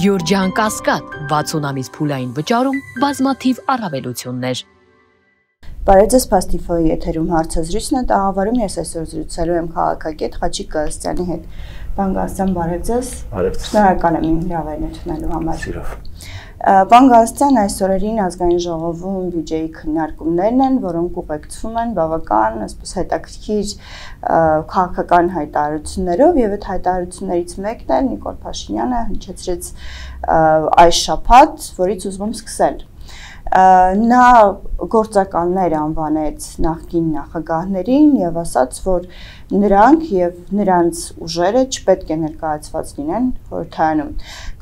Գյուրջան Կասկադ 60 ամիս փուլային վճարում բազմաթիվ առավելություններ։ Բարեձեզ Փաստիֆոյի եթերում հարցազրույցն է տաղավարում, ես այսօր զրուցելու եմ քաղաքագետ Խաչիկ Գալստյանի հետ։ Պարոն Գալստյան, բարեձեզ։ Շնորհակալ եմ հրավերն ընդունելու համար։ Սիրով։ Պարոն Գալստյան, այս օրերին ազգային ժողովում բյուջեի քննարկումներն են, որոնք ուղեկցվում են բավական հետաքրքիր քաղաքական հայտարարություններով, եւ այդ հայտարարություններից մեկն է Նիկոլ Փաշինյանը հնչեցրեց այս շաբաթ, որից ուզում եմ սկսել։ Նա գործակալներ անվանեց նախկին նախագահներին եւ ասաց, որ նրանք եւ նրանց ուժերը չպետք է ներկայացված լինեն խորհրդարանում։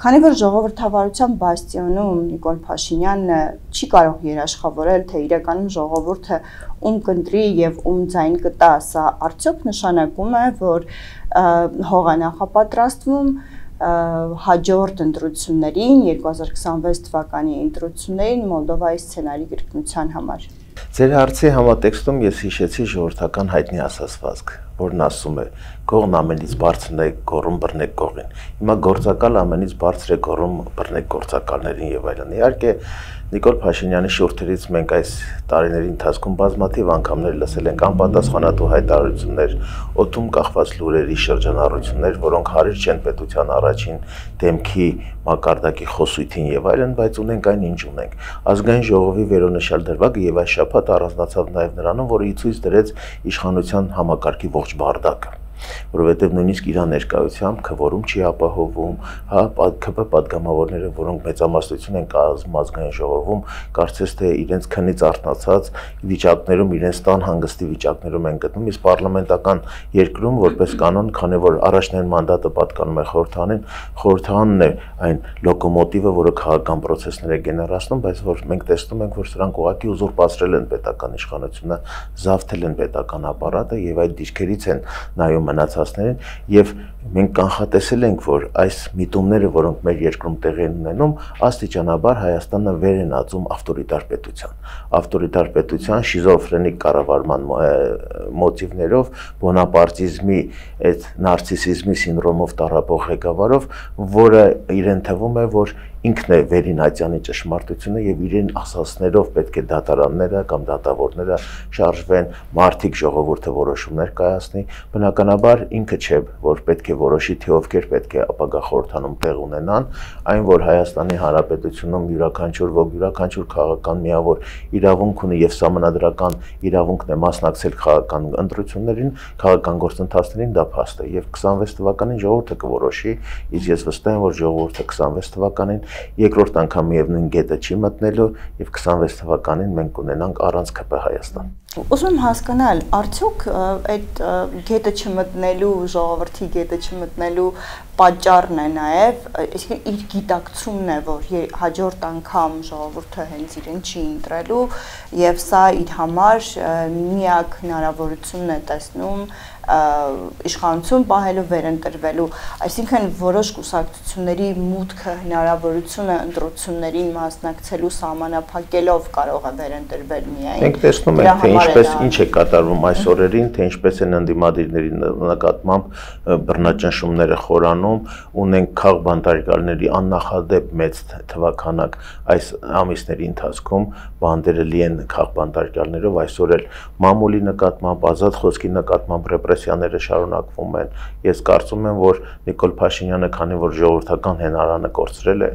Քանի որ ժողովրդավարության բաստիոնում Նիկոլ Փաշինյանը չի կարող երաշխավորել, թե իրականում ժողովուրդը ում կընտրի եւ ում ձայն կտա, սա արդյոք նշանակում է, որ հող է նախապատրաստվում հաջորդ ընտրություններին 2026 թվականի ընտրություններին Մոլդովայի սցենարի կրկնության համար։ Ձեր հարցի համատեքստում ես հիշեցի ժողովրդական հայտնի ասացվածք, որն ասում է. «Գողն ամենից բարձրն է գոռում բռնեք գողին»։ Հիմա գործակալ ամենից բարձր է գոռում բռնեք գործակալներին եւ այլն։ Իհարկե Նիկոլ Փաշինյանի շուրթերից մենք այս տարիների ընթացքում բազմաթիվ անգամներ լսել ենք անպատասխանատու հայտարարություններ, օդում կախված լուրերի շրջանառություններ, որոնք հարիր չեն պետության առաջին դեմքի մակարդակի խոսույթին եւ այլն, բայց ունենք այն ինչ ունենք։ Ազգային ժողովի վերոնշյալ դրվագը եւ այս շաբաթ առանձնացավ նաեւ նրանում, որը ի ցույց դրեց իշխանության համակարգի ողջ բարդակը, որովհետև նույնիսկ իր ներկայությամբ քվորում չի ապահովում, ԿՊ պատգամավորները, որոնք մեծամասնություն են կազմում ազգային ժողովում, կարծես թե իրենց քնից արթնացած վիճակներում, իրենց տան հանգստի վիճակներում են գտնում, իսկ պարլամենտական երկրում որպես կանոն, քանի որ առաջնային մանդատը պատկանում է խորհրդանին, խորհրդանն է այն լոկոմոտիվը, որը քաղաքական process-ներ է գեներացնում, բայց որ մենք տեսնում ենք, որ սրանք ուղղակի ուզուրպացրել են պետական իշխանությունը, զավթել են պետական ապարատը եւ այդ դիրքերից են նայում մնացածներին եւ մենք կանխատեսել ենք, որ այս միտումները, որոնք մեր երկրում տեղի են ունենում, աստիճանաբար Հայաստանը վեր են ածում ավտորիտար պետության շիզոֆրենիկ կառավարման մոտիվներով, բոնապարտիզմի այդ նարցիսիզմի սինդրոմով տառապող ղեկավարով, որը իրեն թվում է, որ ինքն է վերին ատյանի ճշմարտությունը եւ իրեն ասածներով պետք է դատարանները կամ դատավորները շարժվեն, մարդիկ ժողովուրդը որոշումներ կայացնի, բնականաբար ինքը չէ, որ պետք է որոշի, թե ովքեր պետք է ապագա խորհրդանում տեղ ունենան, այն որ Հայաստանի Հանրապետությունում յուրաքանչյուր քաղաքական միավոր իրավունք ունի եւ սահմանադրական իրավունքն է մասնակցել քաղաքական ընտրություններին, քաղաքական գործընթացներին, դա փաստ է եւ 26 թվականին ժողովուրդը կորոշի, իսկ ես վստահ եմ, որ ժողովուրդը 26 թվականին երկրորդ անգամ միևնույն գետը չի մտնելու եւ 26 թվականին մենք ունենանք առանց ԿՊ Հայաստան։ Ուզում եմ հասկանալ, արդյոք այդ գետը չմտնելու, ժողովրդի գետը չմտնելու պատճառն է նաեւ, այսինքն իր գիտակցումն է, որ հաջորդ անգամ ժողովուրդը հենց իրեն չի ընտրելու եւ սա իր համար միակ հնարավորությունն է տեսնում իշխանություն պահելու վերընտրվելու, այսինքն որոշ կուսակցությունների մուտքը հնարավորությունը ընտրություններին մասնակցելու սահմանափակելով կարող է վերընտրվել միայն։ Մենք տեսնում ենք, թե ինչպես ինչ է կատարվում այս օրերին, թե ինչպես են ընդդիմադիրների նկատմամբ բռնաճնշումները խորանում, ունենք քաղբանտարկալների աննախադեպ մեծ թվականակ այս ամիսների ընթացքում, բանդերը լի են քաղբանտարկալներով, այսօր էլ մամուլի նկատմամբ, ազատ խոսքի նկատմամբ ռեպրեսիաները շարունակվում են։ Ես կարծում եմ, որ Նիկոլ Փաշինյանը, քանի որ ժողովրդական հենարանը կորցրել է,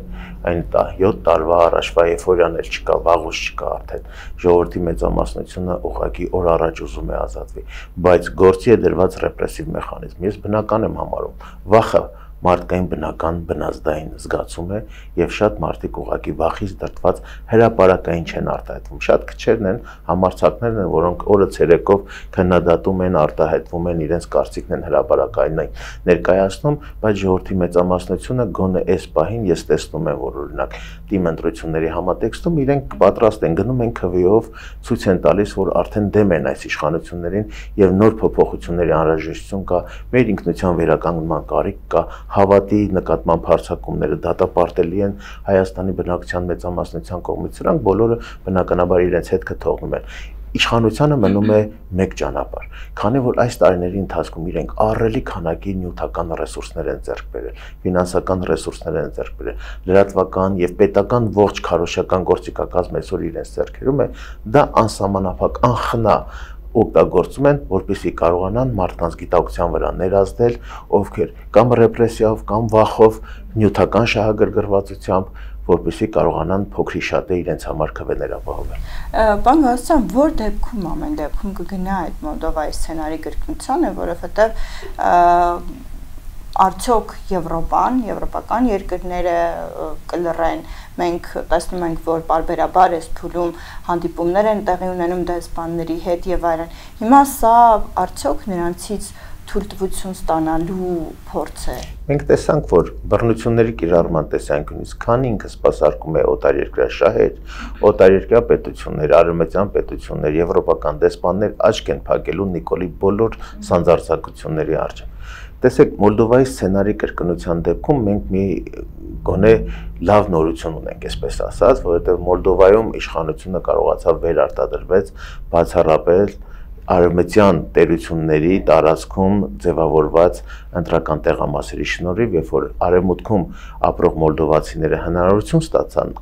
այն 7 տարվա առաջվա էյֆորիան էլ չկա, վաղուց չկա արդեն։ Ժողովրդի մեծամասնությունը ուղղակի օր առաջ ուզում է ազատվի, բայց գործի է դրված ռեպրեսիվ մեխանիզմ։ Ես բնական եմ համարում, վախը մարդկային բնական բնազդային զգացում է եւ շատ մարդիկ ուղղակի վախից դրդված հրապարակային չեն արտահայտվում։ Շատ քչերն են, համարձակներն են, որոնք օրը ցերեկով քննադատում են, արտահայտվում են, իրենց կարծիքն են հրապարակային ներկայացնում, բայց ժողովրդի մեծամասնությունը գոնե այս պահին ես տեսնում եմ, որ օրինակ թիմ ընտրությունների համատեքստում իրենք պատրաստ են գնում են քվեով ցույց են տալիս, որ արդեն դեմ են այս իշխանություններին եւ նոր փոփոխությունների անհրաժեշտություն կա, մեր ինքնության վերականգնման կարիք կա, հավատի նկատմամբ հարձակումները դատապարտելի են Հայաստանի բնակչության մեծամասնության կողմից, սրանք բոլորը բնականաբար իրենց հետքը թողնում են։ իշխանությանը մնում է մեկ ճանապարհ, քանի որ այս տարիների ընթացքում իրենք ահռելի քանակի նյութական ռեսուրսներ են ձեռք բերել, ֆինանսական ռեսուրսներ են ձեռք բերել, լրատվական եւ պետական ողջ քարոզչական գործիքակազմը այսօր իրենց ձեռքերում է, դա անսահմանափակ անխնա օգտագործում են, որպեսզի կարողանան մարդկանց գիտակցության վրա ներազդել, ովքեր կամ ռեպրեսիայով, կամ վախով, նյութական շահագրգռվածությամբ, որպեսզի կարողանան փոքրի շատե իրենց համար քվեներ ապահովել։ Պարոն Գալստյան, որ դեպքում ամեն դեպքում կգնա այդ Մոլդովայի սցենարի կրկնությանը, որովհետև արդյոք Եվրոպան, եվրոպական երկրները կլռեն, մենք տեսնում ենք, որ բարբերաբար այս փուլում հանդիպումներ են տեղի ունենում դեսպանների հետ եւ այլն։ Հիմա սա արդյոք նրանցից թույլտվություն ստանալու փորձ է։ Մենք տեսանք, որ բռնությունների կիրառման տեսանկյունից, քանի ինքը սպասարկում է օտարերկրաշահեր, օտարերկրյա պետություններ, արևմտյան պետություններ, եվրոպական դեսպաններ աչք են փակելու Նիկոլի բոլոր սանձարձակությունների առջև։ Տեսեք, Մոլդովայի սցենարի կրկնության դեպքում մենք մի գոնե լավ նորություն ունենք, այսպես ասած, որովհետև Մոլդովայում իշխանությունը կարողացավ վերարտադրվեց բացառապես արևմտյան տերությունների տարածքում ձևավորված ընտրական տեղամասերի շնորհիվ, երբ որ արևմուտքում ապրող մոլդովացիները հնարավորություն ստացան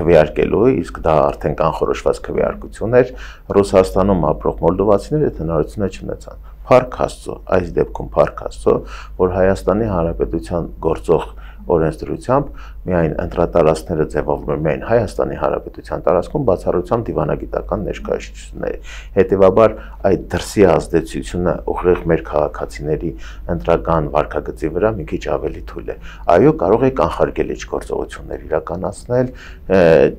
քվեարկելու, իսկ դա արդեն կանխորոշված քվեարկություն էր, Ռուսաստանում ապրող մոլդովացիները այդ հնարավորությունը չունեցան։ Փառք Աստծո, այս դեպքում փառք Աստծո, որ Հայաստանի Հանրապետության գործող օրենսդրությամբ միայն ընտրատարածքները ձևավորվում են միայն Հայաստանի Հանրապետության տարածքում բացառությամբ դիվանագիտական ներկայացությունների։ Հետևաբար այդ դրսի ազդեցությունը ուղիղ մեր քաղաքացիների ընտրական վարքագծի վրա մի քիչ ավելի թույլ է։ Այո, կարող է կանխարգելիչ գործողություններ իրականացնել,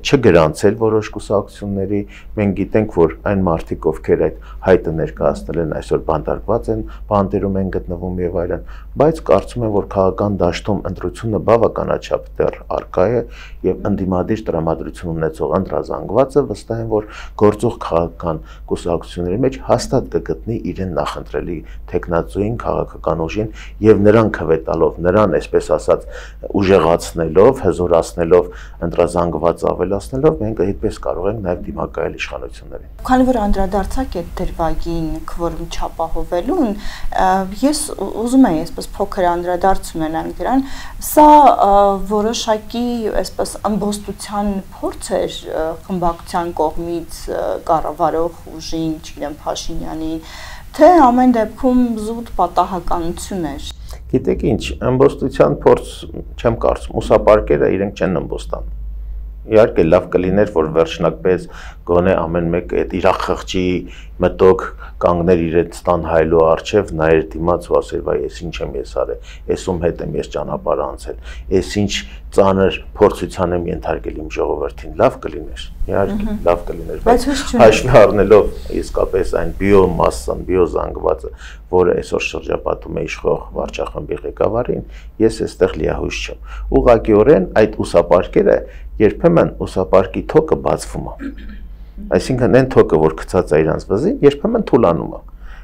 չգրանցել որոշ կուսակցությունների։ Մենք գիտենք, որ այն մարդիկ, ովքեր այդ հայտը ներկայացնել են, այսօր բանտարկված են, բանտերում են գտնվում եւ այլն, բայց կարծում եմ, որ քաղաքական դաշտում ընտրությունը բավականաչափ դեռ արկա է եւ ընդդիմադիր տրամադրություն ունեցող ընտրազանգվածը վստահ եմ, որ գործող քաղաքական կուսակցությունների մեջ հաստատ կգտնի իրեն նախընտրելի տեխնացուին, քաղաքական ուժին եւ նրան քվետալով, նրան, այսպես ասած, ուժեղացնելով, հզորացնելով, ընտրազանգված ավելացնելով, մենք այդպես կարող ենք նաեւ դիմակայել իշխանություններին։ Քանի որ անդրադարձակ է դրվագին քվորում չապահովելուն, ես ուզում եմ այսպես փոքր անդրադարձ ունենամ դրան, սա որոշակի այսպես ամբոստության փորձ էր խմբակցության կողմից կառավարող ուժին, չգիտեմ, Փաշինյանին, թե ամեն դեպքում զուտ պատահականություն էր։ Գիտեք ինչ, ամբոստության փորձ չեմ կարծում, ուսապարկերը իրենք չեն ամբոստան։ Իհարկե լավ կլիներ, որ վերջնակպես գոնե ամեն մեկ այդ իր խղճի մտոք կանգներ իրենց տան հայլու առջև, նայեր դիմաց ու ասեր, վայ, ես ինչ եմ ես արել, ես ում հետ եմ ես ճանապարհ անցել, ես ինչ ծանր փորձության եմ ենթարկել իմ ժողովրդին, լավ կլիներ, իհարկե լավ կլիներ, բայց հաշվի առնելով իսկապես այն բիոմասսան, բիոզանգվածը, որը այսօր շրջապատում է իշխող վարչախմբի ղեկավարին, ես այստեղ լիահույս չեմ։ Ուղղակիորեն այդ ուսապարկերը երբեմն ուսապարկի թոկը բացվում է։ Այսինքն այն թոկը, որ գցած է իրանց վզին, երբեմն թուլանում է։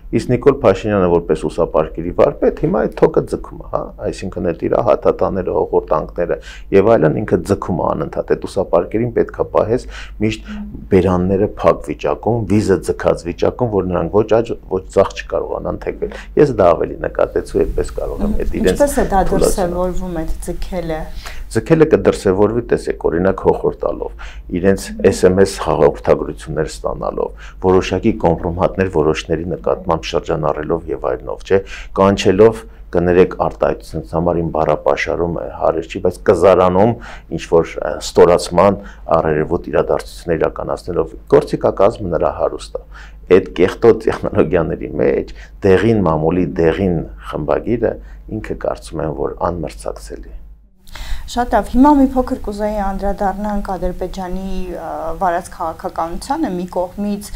Իսկ Նիկոլ Փաշինյանը որպես ուսապարկերի վարպետ հիմա այդ թոկը ձգում է, հա, այսինքն այդ իր հաթաթաները, հողորտանքները եւ այլն ինքը ձգում է անընդհատ։ Այդ ուսապարկերին պետքա պահես միշտ բերանները փակ վիճակում, վիզը ձգած վիճակում, որ նրանք ոչ ցախ չկարողանան թեքվել։ Ես դա ավելի նկատեցու այդպես կարող եմ այդ իրենց։ Ինչպես է դա դրսևորվում այդ ձգելը։ Ձգելը կդրսևորվի, տեսեք, օրինակ հողորտալով, իրենց SMS հաղորդագրություններ ստանալով, որոշակի կոմպրոմատներ որոշների նկատմամբ շրջանառելով եւ այլնով, չէ, կանչելով կներեք արտահայտությունից համար իմ բառապաշարում հարեր չի, բայց կզարանում ինչ որ ստորացման առերևույթ իրադարձություններ իրականացնելով գործիքակազմը նրա հարուստ է։ Այդ կեղտոտ տեխնոլոգիաների մեջ դեղին մամուլի դեղին խմբագիրը ինքը կարծում եմ, որ անմրցակցելի է։ Շատ լավ, հիմա մի փոքր կուզեի անդրադառնանք Ադրբեջանի վարած քաղաքականությանը, մի կողմից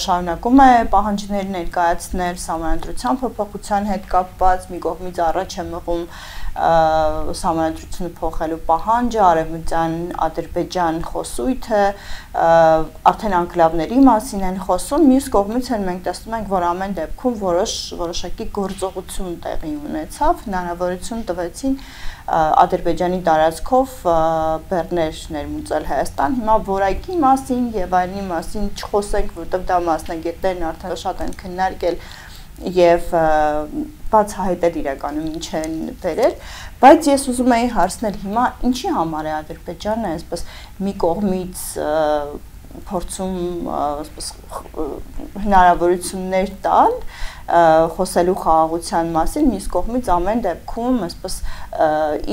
շարունակում է պահանջներ ներկայացնել սահմանադրության փոփոխության հետ կապված, մի կողմից առաջ է մղում Սահմանադրությունը փոխելու պահանջը, Արևմտյան Ադրբեջան խոսույթը, արդեն անկլավների մասին են խոսում, մյուս կողմից են մենք տեսնում ենք, որ ամեն դեպքում որոշակի գործողություն տեղի ունեցավ, հնարավորություն տվեցին Ադրբեջանի տարածքով բեռներ ներմուծել Հայաստան, հիմա որակի մասին եւ այլնի մասին չխոսենք, որովհետեւ դա մասնագետներն արդեն շատ են քննարկել եւ բացահայտել իրականում ինչ են վերել, բայց ես ուզում եի հարցնել հիմա ինչի համար է Ադրբեջանը այսպես մի կողմից փորձում այսպես հնարավորություններ տալ խոսելու խաղաղության մասին, մյուս կողմից ամեն դեպքում այսպես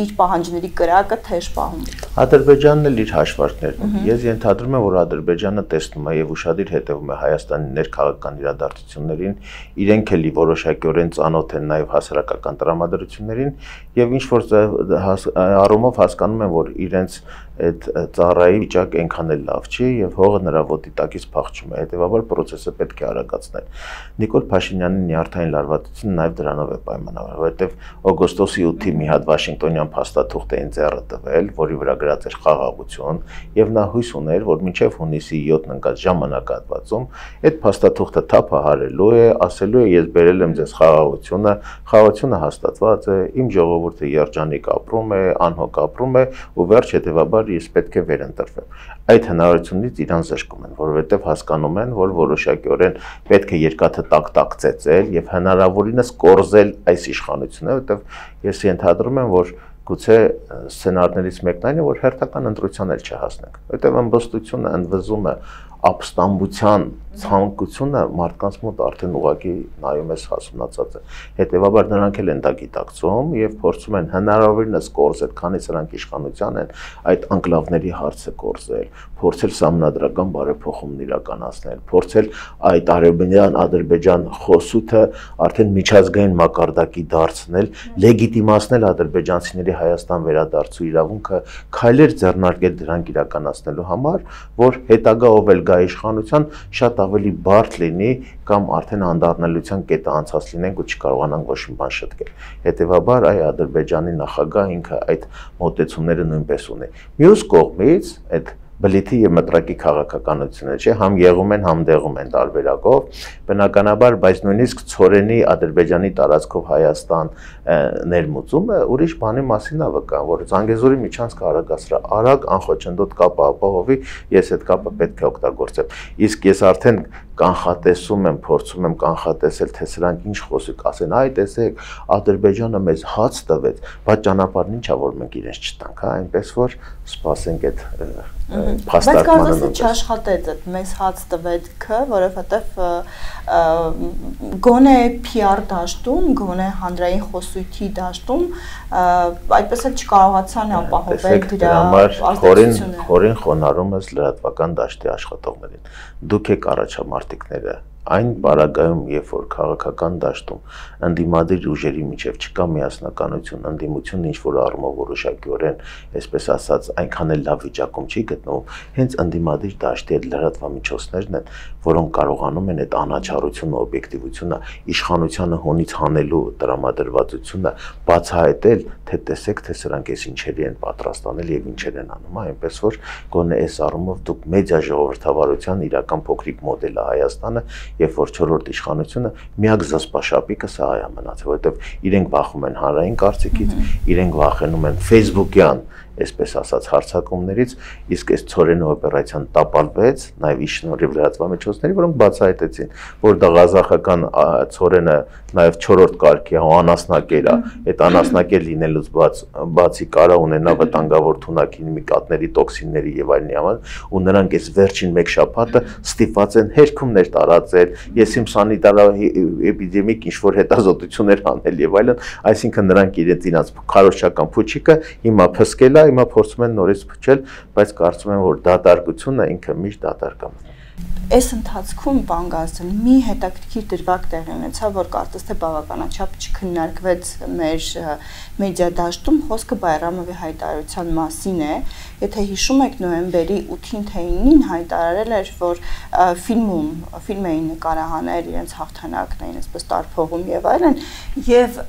իր պահանջների կրակը թեժ պահում։ Ադրբեջանն էլ իր հաշվարկներն ունի։ Ես ենթադրում եմ, որ Ադրբեջանը տեսնում է եւ ուշադիր հետևում է Հայաստանի ներքաղաքական իրադարձություններին, իրենք էլի որոշակիորեն ծանոթ են նաեւ հասարակական տրամադրություններին եւ ինչ որ առումով հասկանում են, որ իրենց այդ ծառայի վիճակը այնքան էլ լավ չի եւ հողը նրա ոտի տակից փախչում է, հետեւաբար process-ը պետք է արագացնել։ Նիկոլ Փաշինյանի նյարդային լարվածությունը նաեւ դրանով է պայմանավորված, որովհետեւ օգոստոսի 8-ի մի հատ Վաշինգտոնյան փաստաթուղթ էին ձեռը տվել, որի վրա գրած էր խաղաղություն, եւ նա հույս ուներ, որ մինչեւ հունիսի 7-ն ընկած ժամանակահատվածում այդ փաստաթուղթը թափահարելու է, ասելու է ես բերել եմ ձեզ խաղաղությունը հաստատված է, իմ ժողովուրդը երջանիկ ապրում է, անհոգ ապրում է ու վերջ հետեւաբար ես պետք է վերընտրվեմ։ Այդ հնարավորությունից իրան զրկում են, որովհետև հասկանում են, որ որոշակիորեն պետք է երկաթը տակ-տակ ծեծել եւ հնարավորինս կորզել այս իշխանությունը, որովհետև ես ենթադրում եմ, որ գուցե սցենարներից մեկն այն է, որ հերթական ընտրության էլ չհասնենք, որովհետև ըմբոստությունը ընդվզում է ապստամբության ցանկությունը մարդկանց մոտ արդեն ուղղակի նայում ես հասունացած է։ Հետևաբար նրանք էլ են դա գիտակցում եւ փորձում են հնարավորինս կորզել, քանի սրանք իշխանության են, այդ անկլավների հարցը կորզել, փորձել սահմանադրական բարեփոխումն իրականացնել, փորձել այդ Ադրբեջան խոսույթը արդեն միջազգային մակարդակի դարձնել, լեգիտիմացնել ադրբեջանցիների Հայաստան վերադարձու իրավունքը, քայլեր ձեռնարկել դրանք իրականացնելու համար, որ հետագայով էլ գա իշխանության շատ ավելի բարդ լինի կամ արդեն անդառնալիության կետը անցած լինենք ու չկարողանանք ոչ մի բան շտկել։ Հետևաբար այ Ադրբեջանի նախագահ ինքը այդ մոտեցումները նույնպես ունի։ Մյուս կողմից այդ բլիթի եւ մտրակի քաղաքականությունը, չէ, համ եղում են, համ դեղում են տարբերակով, բնականաբար, բայց նույնիսկ ցորենի Ադրբեջանի տարածքով Հայաստան ներմուծումը ուրիշ բանի մասին է վկայում, որ Զանգեզուրի միջանցքը արագացրա, արագ անխոչնդոտ կապը ապահովի, ես այդ կապը պետք է օգտագործեմ։ Իսկ ես արդեն կանխատեսում եմ, փորձում եմ կանխատեսել, թե սրանք ինչ խոսիկ ասեն, այ տեսեք, Ադրբեջանը մեզ հաց տվեց, բայց ճանապարհն ինչա, որ մենք իրենց չտանք, հա, այնպես որ սպասենք այդ Բայց կարծես չաշխատեց այդ մեզ հաց տվեցքը, որովհետև գոնե PR դաշտում, գոնե հանրային խոսույթի դաշտում այդպես էլ չկարողացան ապահովել դրա ազդեցությունը։ Խորին խոնարհում ես լրատվական դաշտի աշխատողներին։ Դուք եք առաջամարտիկները։ Այն բարագայում, երբ որ քաղաքական դաշտում ընդդիմադիր ուժերի միջև չկա միասնականություն, ընդդիմությունը ինչ որ առումով որոշակիորեն, այսպես ասած, այնքան էլ լավ վիճակում չի գտնվում, հենց ընդդիմադիր դաշտի այդ լրատվամիջոցներն են, որոնք կարողանում են այդ անաչառությունը, օբյեկտիվությունը, իշխանությանը հոնից հանելու տրամադրվածությունը բացահայտել, թե տեսեք, թե սրանք էս ինչերի են պատրաստ անել եւ ինչեր են անում, այնպես որ գոնե այս առումով դուք մեդիա ժողովրդավարության իրական փոքրիկ մոդելը Հայաստանը, երբ որ 4-րդ իշխանությունը միակ զսպաշապիկը սա է մնացել, որովհետև իրենք վախում են հանրային կարծիքից, իրենք վախենում են Facebook-յան, այսպես ասած, հարցակումներից, իսկ այս ցորենի օպերացիան տապալվեց նաև ի շնորհիվ լրատվամիջոցների, որոնք բացահայտեցին, որ դա ղազախական ցորենը նաև 4-րդ կարգի անասնակեր է, այդ անասնակեր լինելուց բացի կարա ունենա վտանգավոր թունաքիմիկատների, տոքսինների եւ այլնի համար, ու նրանք այս վերջին մեկ շաբաթը ստիպված են հերքումներ տարածել, ես իմ սանիտար էպիդեմիկ ինչ-որ հետազոտություններ անել եւ այլն, այսինքն նրանք իրենց քարոզչական փուչիկը հիմա փսկել է, հիմա փորձում են նորից փչել, բայց կարծում եմ, որ դատարկությունը ինքը միշտ դատարկա մնա։ Այս ընթացքում բան գազն մի հետաքրքիր դրվագ տեղի ունեցավ, որ կարծես թե բավականաչափ չքննարկվեց մեր մեդիա դաշտում, խոսքը Բայրամովի հայտարարության մասին է, եթե հիշում եք նոյեմբերի 8-ին թե 9-ին հայտարարել էր, որ ֆիլմ էին նկարահանել, իրենց հաղթանակն էին այսպես տարփողում եւ այլն, եւ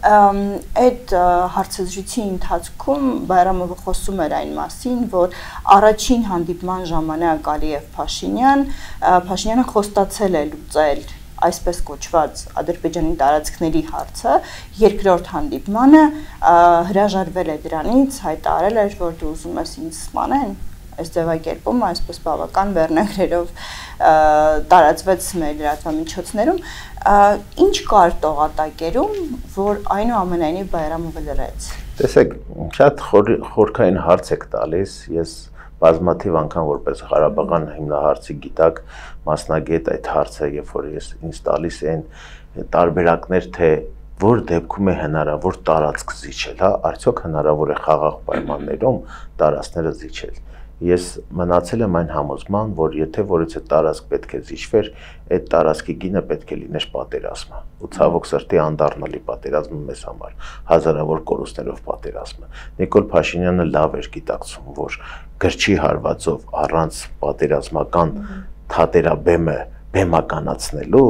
այդ հարցազրույցի ընթացքում Բայրամովը խոսում էր այն մասին, որ առաջին հանդիպման ժամանակ Ալիև Փաշինյանը խոստացել է լուծել այսպես կոչված Ադրբեջանի տարածքների հարցը, երկրորդ հանդիպմանը հրաժարվել է դրանից, հայտարարել էր, որ դու ուզում ես ինձ սպանեն, այս ձևակերպումը այսպես բավական վերնագրերով տարածվեց մեր լրատվամիջոցներում, ինչ կար տողատակերում, որ այնուամենայնիվ Բայրամովը լրեց։ Տեսեք, շատ խորքային հարց եք տալիս, ես բազմաթիվ անգամ որպես Ղարաբաղյան հիմնահարցի գիտակ մասնագետ այդ հարցը, երբ որ ես ինձ տալիս են տարբերակներ, թե որ դեպքում է հնարավոր տարածք զիջել, հա, արդյոք հնարավոր է խաղաղ պայմաններում տարածքները զիջել։ Ես մնացել եմ այն համոզման, որ եթե որից է տարածք պետք է զիջվեր, այդ տարածքի գինը պետք է լիներ պատերազմը։ Ու ցավոք սրտի անդառնալի պատերազմը մեզ համար, հազարավոր կորուստներով պատերազմը։ Նիկոլ Փաշինյանը լավ էր գիտակցում, որ գրչի հարվածով առանց պատերազմական թատերաբեմը բեմականացնելու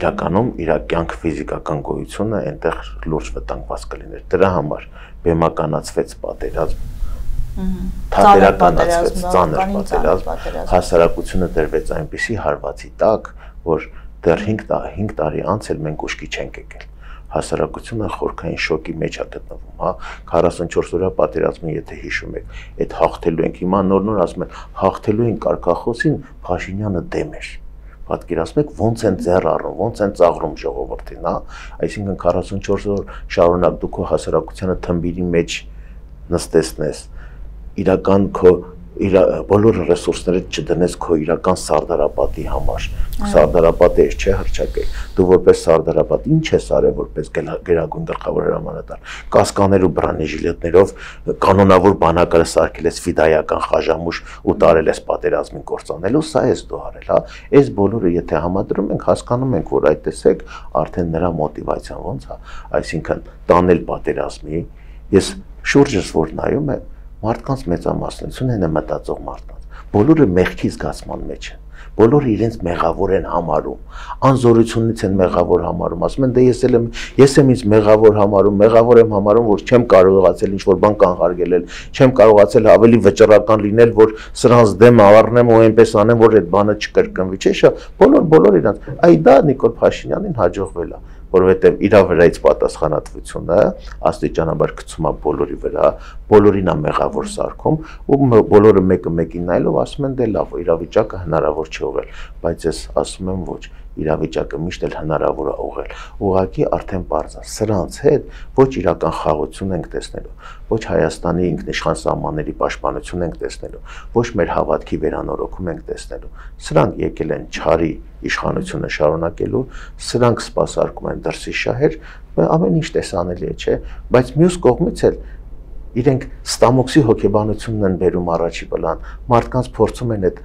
իրականում իր կյանք ֆիզիկական գոյությունը այնտեղ լուրջ վտանգված կլիներ։ Դրա համար բեմականացվեց պատերազմ, թատերականացվեց ծանր պատերազմ, հասարակությունը դրվեց այնպիսի հարվածի տակ, որ դեռ 5 տարի անց էլ մենք ուշքի չենք եկել։ Հասարակությունը խորքային շոկի մեջ է գտնվում, հա, 44 օրյա պատերազմը, եթե հիշում եք, այդ հաղթելու ենք, հիմա նոր ասում են, հաղթելու են կարգախոսին Փաշինյանը դեմ էր։ Պատկերացնում եք ոնց են ձեռ առնում, ոնց են ծաղրում ժողովրդին, հա, այսինքն 44 օր շարունակ դու քո հասարակությանը թմբիրի մեջ նստեցնես, իրական քո բոլոր ռեսուրսները չդնես քո իրական Սարդարապետի համար։ Սարդարապետը է, չէ, հրճակել։ Դու որպես Սարդարապետ ինչ ես արել որպես գերագույն գլխավոր հրամանատար։ Կասկաներ ու բրանեժիլետներով կանոնավոր բանակը սարքել ես ֆիդայական խաժամուշ ու տարել ես պատերազմին կործանելու, սա ես դու արել, հա։ Այս բոլորը եթե համադրում ենք, հասկանում ենք, որ այդ տեսեք արդեն նրա մոտիվացիան ոնց է, այսինքն տանել պատերազմի։ Ես շուրջս որ նայում եմ, մարդկանց մեծամասնությունը են մտածող մարդկանց, բոլորը մեղքի զգացման մեջ են, բոլորը իրենց մեղավոր են համարում, անզորությունից են մեղավոր համարում, ասում են դե ես եմ ինձ մեղավոր եմ համարում, որ չեմ կարողացել ինչ-որ բան կանխարգելել, չեմ կարողացել ավելի վճռական լինել, որ սրանց դեմ առնեմ ու այնպես անեմ, որ այդ բանը չկրկնվի, չէ՞, բոլոր իրանց, այ դա Նիկոլ Փաշինյանին հաջողվել է, որովհետև իր վրայից պատասխանատվությունը աստիճանաբար գցում է բոլորի վրա, բոլորին է մեղավոր սարքում ու բոլորը մեկը մեկին նայելով ասում են դե լավ, իրավիճակը հնարավոր չի ուղղել, բայց ես ասում եմ ոչ, իրավիճակը միշտ էլ հնարավոր է ուղղել։ Ուղղակի արդեն պարզ է, սրանց հետ ոչ իրական խաղաղություն ենք տեսնելու, ոչ Հայաստանի ինքնիշխան սահմանների պաշտպանություն ենք տեսնելու, ոչ մեր հավատքի վերանորոգում ենք տեսնելու։ Սրանք եկել են չարի իշխանությունը շարունակելու, սրանք սպասարկում են դրսի շահեր, ամեն ինչ տեսանելի է, չէ, բայց մյուս կողմից էլ իրենք ստամոքսի հոգեբանությունն են բերում առաջի պլան, մարդկանց փորձում են այդ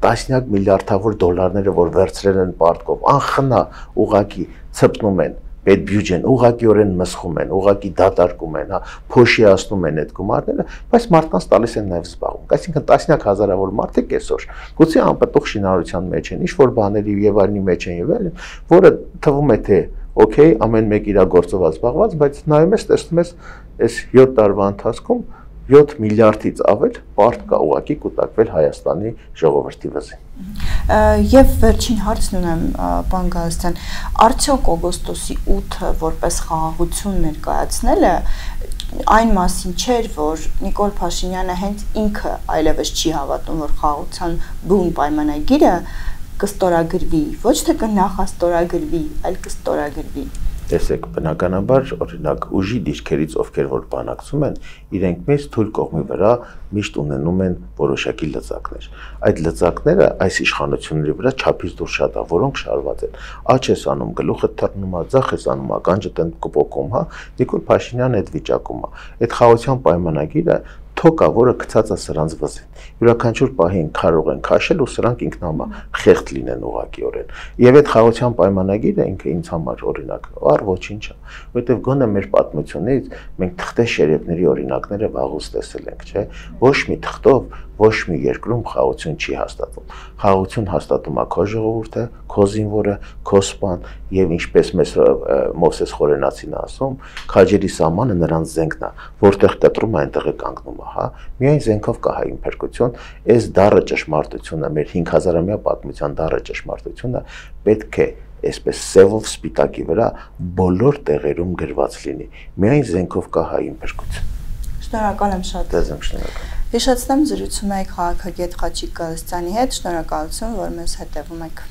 տասնյակ միլիարդավոր դոլարները, որ վերցրել են պարտքով, անխնա ուղակի ցպնում են պետբյուջեն, ուղղակիորեն մսխում են, ուղղակի դատարկում են, հա, փոշիացնում են այդ գումարները, բայց մարդկանց տալիս են նաև զբաղում։ Այսինքն տասնյակ հազարավոր մարդիկ այսօր գուցե անպտուղ շինարարության մեջ են, ինչ-որ բաների եւ այլնի մեջ են եւ այլն, որը թվում է թե օքեյ, ամեն մեկ իր գործով զբաղված, բայց նայում ես, տեսնում ես, այս 7 տարվա ընթացքում 7 միլիարդից ավել պարտ կա ուղղակի կուտակվել Հայաստանի ժողովրդի վզին։ Եվ վերջին հարցն ունեմ, պարոն Գալստյան, արդյոք օգոստոսի 8-ը որպես խաղաղություն ներկայացնելը այն մասին չէր, որ Նիկոլ Փաշինյանը հենց ինքը այլևս չի հավատում, որ խաղաղության բուն պայմանագիրը կստորագրվի, ոչ թե կնախաստորագրվի, այլ կստորագրվի։ Տեսեք, բնականաբար, օրինակ, ուժի դիրքերից ովքեր որ բանակցում են, իրենք մեծ թույլ կողմի վրա միշտ ունենում են որոշակի լծակներ։ Այդ լծակները այս իշխանությունների վրա չափից դուրս շատ է, որոնք շարված են։ Աչ ես անում, գլուխը թռնում է, ձախ ես անում, ականջդ են կպոկում, հա։ Նիկոլ Փաշինյանը այդ վիճակում է։ Այդ խաղաղության պայմանագիրը թոկա, որը գցած է սրանց վզին։ Յուրաքանչյուր պահին կարող են քաշել ու սրանք ինքնամա խեղճ լինեն ուղղակիորեն։ Եվ այդ խաղաղության պայմանագիրը ինքը ինձ համար օրինակ առ ոչինչ է, որովհետև գոնե մեր պատմությունից մենք թղթե շերեփների օրինակները վաղուց տեսել ենք, չէ՞։ Ոչ մի թղթով, ոչ մի երկրում խաղաղություն չի հաստատվում։ Խաղաղություն հաստատում է քո ժողովուրդը, քո զինվորը, քո սպան, եւ ինչպես մեզ Մովսես Խորենացին ասում, քաջերի սահմանը նրանց զենքն է, որտեղ կտրում է այնտեղ է կանգնում, հա։ Միայն զենքով կա հայ իմպերկություն, այս դառը ճշմարտությունը, մեր 5000-ամյա պատմության դառը ճշմարտությունը պետք է այսպես սևով սպիտակի վրա բոլոր տեղերում գրված լինի։ Միայն զենքով կա հայ իմպերկություն։ Շնորհակալ եմ շատ։ Ձեզ եմ շնորհակալ։ Հիշեցնեմ զրուցում եք քաղաքագետ Խաչիկ Գալստյանի հետ, շնորհակալություն, որ մեզ հետևում եք։